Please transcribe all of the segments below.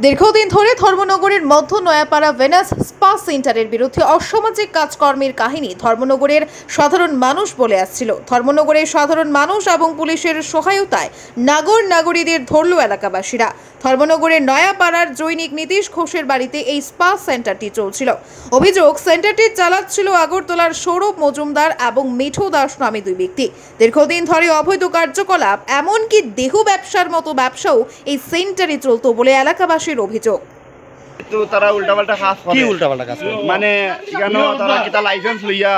দীর্ঘদিন ধরে ধর্মনগরের মধ্য নয়াপাড়া ভেনাস স্পা সেন্টারের বিরুদ্ধে অসামাজিক কাজকর্মের কাহিনী ধর্মনগরের সাধারণ মানুষ বলে আসছিল। ধর্মনগরের সাধারণ মানুষ এবং পুলিশের সহায়তায় নাগরিকদের ধরল এলাকাবাসীরা। ধর্মনগরের নয়াপাড়ার জৈনিক নীতিশ ঘোষের বাড়িতে এই স্পা সেন্টারটি চলছিল। অভিযোগ, সেন্টারটি চালাচ্ছিল আগরতলার সৌরভ মজুমদার এবং মিঠু দাস নামে দুই ব্যক্তি। দীর্ঘদিন ধরে অবৈধ কার্যকলাপ, এমনকি দেহ ব্যবসার মতো ব্যবসাও এই সেন্টারে চলত বলে এলাকাবাসীর অভিযোগ। তো তারা উল্টাপাল্টা কাজ করে। কি উল্টাপাল্টা কাজ করে? মানে এখানে তারা কিতা লাইসেন্স লইয়া,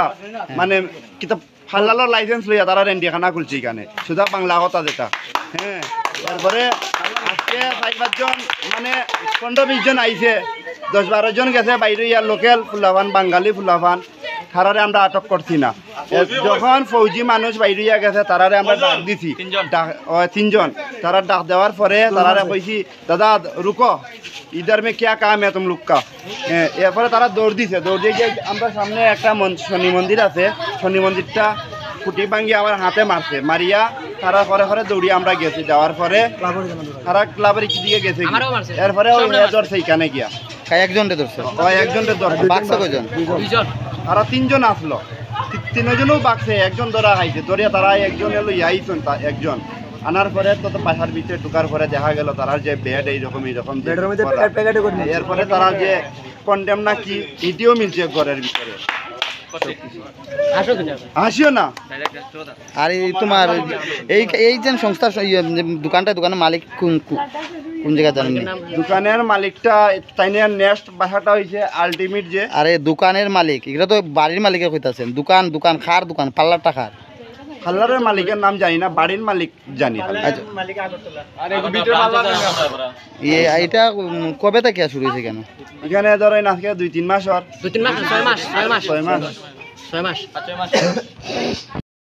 মানে কিতা ফাল্লালোর লাইসেন্স লইয়া তারা রেন্ডিখানা খুলছে এখানে, শুধু বাংলা কথা যেটা। হ্যাঁ, তারপরে আজকে 4-5 জন, মানে 15-20 জন আইছে, 10-12 জন গেছে বাইরে, ইয়ার লোকাল ফুলাফান, বাঙালি ফুলাফান, তারারে আমরা আটক করছি না। যখন ফৌজি মানুষ বাইরে গেছে তারারে আমরা ডাক দিছি, 3 জন। তারা ডাক দেওয়ার পরে তারারে কইছি, দাদা রুকো, ইধার মে क्या काम है तुम लोग का। এরপরে তারা দৌড় দিছে, দৌড় দিয়ে গিয়ে আমরা সামনে একটা শনি মন্দির আছে, শনি মন্দিরটা খুঁটি ভাঙিয়ে আমার হাতে মারছে, মারিয়া তারা ঘরে ঘরে দৌড়িয়ে আমরা গেছি। যাওয়ার পরে তারা ক্লাবের দিকে গেছে, এরপরে ওই ধরছে এখানে গিয়া একজনকে ধরছে, একজনকে ধরছে। বাক্সা কয়জন? তারা 3 জন আসলো, 3 জনও বাক্সে, একজন ধরা খাইছে। ধরিয়া তারা একজন এলো আইসন, একজন আনার পরে তো বাসার ভিতরে ঢুকার পরে দেখা গেল তারা যে বেড এইরকম এরপরে তারা যে কন্ডেম না কি এটিও মিলছে ঘরের ভিতরে। আসিও না। আর এই তোমার এই যে সংস্থার দোকানের মালিক কোন জায়গায় জানেন? দোকানের মালিকটা তাইনের নেক্সট বাসাটা হইছে আলটিমেট যে। আরে দোকানের মালিক, এগুলো তো বাড়ির মালিকের কইতাছেন। দোকান খার দোকান, পাল্লার টাকার হাল্লারের মালিকের নাম জানি না, বাড়ির মালিক জানি। এটা কবে থেকে শুরু হয়েছে কেন? এখানে ধরেন আজকে 2-3 মাস, 6 মাস।